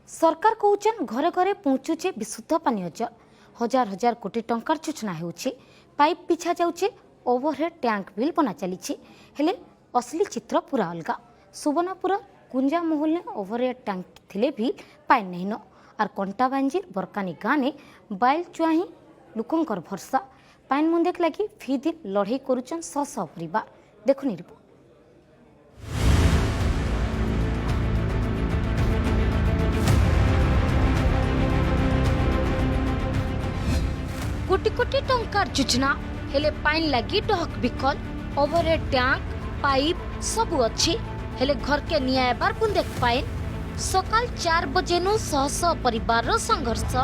सरकार कहउछन घरे घरे पहुंचुचे विशुद्ध पानीय जल। हजार हजार कोटी टंकार योजना होउछि। पाइप बिछा जाउछे, ओवरहेड टैंक बिल बना चलीछि। हेले असली चित्र पूरा अलगा। सुवर्णपुर कुंजा महल ने ओवरहेड टैंक थिले भी पाइन नहीं न। आर कंटाबांजीर बरकानी गाँ ने बाइल चुआही लुकंकर भरसा। पाइन मुंदेक लगी फी दिन लड़ाई करुचन शह शह परिवार। देखुनी रिपोर्ट। कोटी कोटी टंकार योजना हेले पाइन लगी डहक बिकल। ओवरहेड टैंक पाइप सबू अच्छी हेले घर के निया बार बुंदेक पाइन। सकाल 4 बजे नु शह शह परिवार रो संघर्ष।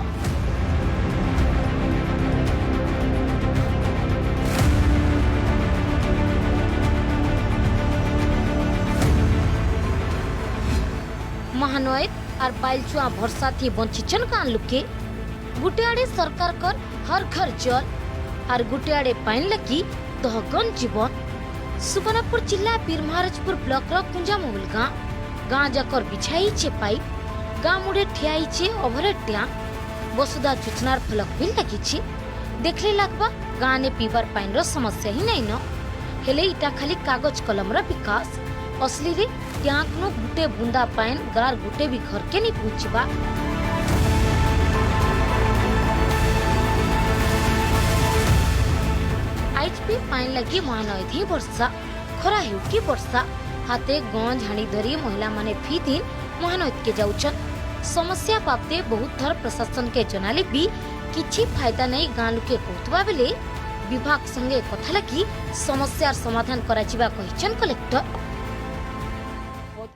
महानय और बाइलचुआ भरसा थी बंचिचन गाँ लुके। गुटे आड़े सरकार कर हर घर जल और गुटे आड़े पाइन लगी दहगन जीवन। सुवर्णपुर जिला बीरमहाराजपुर ब्लॉक रो कुंजा महल गाँ जाकर बिछाई पाइप। गाँ मुड़े ठियाई ओवरहेड टैंक। वसुधा योजनार फलक भी लगी। देखले लगवा गाँ ने पीवार पाइन रो समस्या ही नहीं न। हेले इटा खाली कागज कलम रो विकास। असली रे टैंक नु गुटे बुंदा पाइन गार गुटे भी घर के नहीं पहुंचबा। आईचपी पाइन लगी महानय थी वर्षा। खरा हेउ की वर्षा हाथे गंज हाणी धरी महिला माने फी दिन महानय के जाउछन। समस्या बाबते बहुत थर प्रशासन के जनाले भी किछि फायदा नहीं। गाँ लुके कहतबा बेले विभाग संगे कथा लगी समस्या समाधान करा जिबा कहिछन कलेक्टर।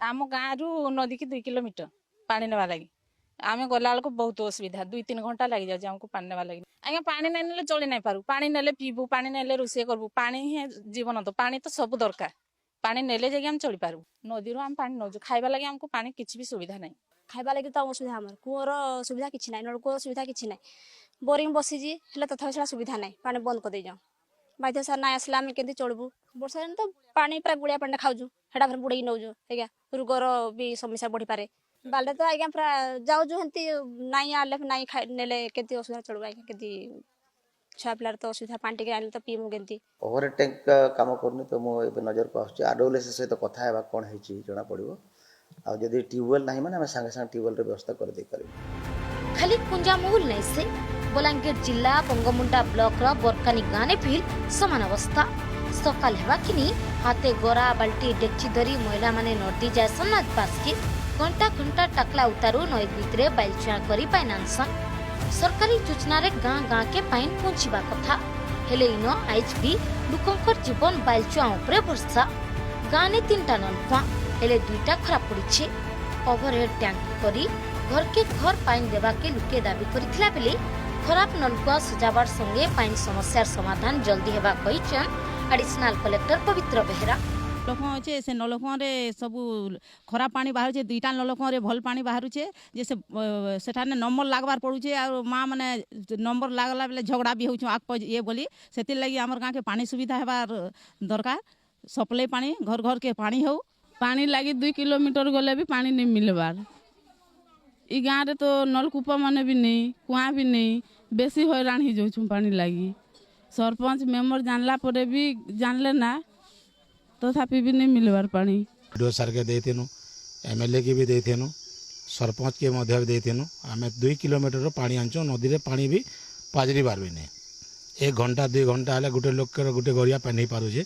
आम गाँ रु नदी की 2 किलोमीटर पानी नेवा लगी आमे गला बेलू बहुत असुविधा। 2-3 घंटा लग जाए हमको पानी नेवा लगी। आज्ञा पानी नहीं नेले चली नहीं पारू। पानी नेले पीबू, पानी नेले रोषे करबू। पानी ही जीवन। तो पानी तो सब दरकार। पानी नेले जाके हम चली पारू। नदी रो हम पानी नौजु। खाइबा लगी हमको पानी किछि भी सुविधा नहीं। खाइबा लगी तो असुविधा हमर कुओर सुविधा किछि नहीं। नलकूओ सुविधा किछि नहीं। बोरिंग बसी जी हेले तथा छला सुविधा नहीं। पानी बंद कर दे जाओ। बाध्य सर ना आसला हम केंती चलबू। वर्षा दिन तो पानी पूरा गुड़िया पानी खाउजु। हेडा फिर बुड़ई नौजु। आज्ञा रोगर भी समस्या बढ़ी पारे। बाले तो आज्ञा पूरा जाउजु हंती नाई आले नाई खाइ नेले केंती असुविधा चलबू। आज्ञा केंती छुआ पिलार तो असुविधा पानी के आले तो पीमु केंती। ओवरहेड टैंक काम करनी तो मो नजर को आछी। आडोलेस सहित कथा हेबा कोन हेची जणा पड़िबो। आ जदी ट्यूबवेल नाही माने हम संगे संगे ट्यूबवेल रे व्यवस्था कर दे करिबो। खाली कुंजा महल नहीं से बलांगीर जिला बंगमुंडा ब्लॉक रा बरकानी गाँ ने भी समान अवस्था। सकाल हेबा किनी हाथे गोरा बाल्टी डेक्ची धरी महिला माने नदी जायसन नद पास के घंटा घंटा टाकला उतारू नई भितरे बाइलचुआ करी पाइनांसन। सरकारी योजना रे गाँ गाँ के पाइन पहुंचीबा कथा हेले इनो आईचपी लुकंकर जीवन बाइलचुआ उपरे भरसा। गाँ ने 3टा नलकुआ हेले 2टा खराब पड़िछे। ओवरहेड टैंक करी घर के घर पाइन देवा के लुके दाबी करिथिला बेले खराब नलकुआ सजाबार संगे पाइन समस्यार समाधान जल्दी हेबा कहिचन एडिशनल कलेक्टर पवित्र बेहरा। नलकूआ अच्छे से नलकूआ सब खराब पानी बाहर 2टा नलकूआ भल पानी बाहर जैसे सेठाने नंबर लागबार पड़ुचे। और माँ मैंने नंबर लागला बेले झगड़ा भी होछ आग ये बोली से लगी आमर गाँ के पानी सुविधा हेबार दरकार। सप्लाई पानी घर घर के पानी हो। पानी लगी 2 किलोमीटर गले भी पानी नहीं मिलबार। ई गाँव रे तो नलकूप माने भी नहीं, कुआं भी नहीं। बेसी हैरान ही जाऊँ पानी लगी। सरपंच मेंबर जानला परे भी जानले ना तथापि भी नहीं मिलबार पानी। वीडियो सर के देतेनु, एमएलए के भी देतेनु, सरपंच के मध्य भी देतेनु। आमे 2 किलोमीटर पानी आंचो नदी रे पानी भी पाजरी बार भी नहीं। 1 घंटा 2 घंटा हेले गुटे लोक के गुटे गरिया पानी पारु छे।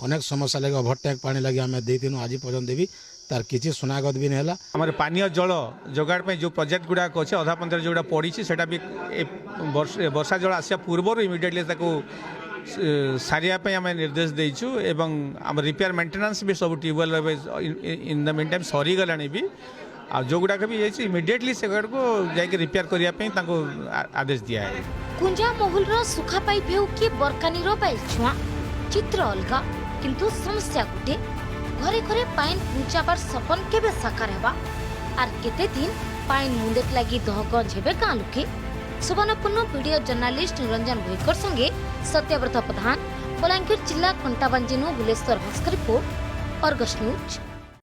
अनेक समस्या लगे ओवर टैंक पानी लगे आमे देतेनु। आज पर्यंत भी तार किछि सुनागत भी नहीं। हमारे पानीय जल जोगाड़ पे जो प्रोजेक्ट गुड़ा अच्छे अधा पंतर जोड़ा पड़ी सेटा भी वर्षा जल आसिया पूर्व इमिडिएटली सारिया पे आम निर्देश देचु। एवं आम रिपेयर मेंटेनेंस भी सब tubewell in the mean time सरी गलानी भी। आ जो गुड़ा भी इमिडिएटली से को जाके रिपेयर करिया पे ताको आदेश दिया है। कुंजा महल रो सुखा पाइप हेउ कि बरकानी रो बाइलचुआ चित्र अलगा किंतु समस्या गुटे। घरे घरे पाइन पहुंचाबार सपन केबे साकार हेबा आर केते दिन पाइन मुंदेक लगी दहगंज हेबे गाँ लुके। सुवर्णपुर वीडियो जर्नालिस्ट निरंजन भोईकर संगे सत्यव्रत प्रधान, बलांगीर जिला Kantabanji Buleshwar हंसक report, Argus news.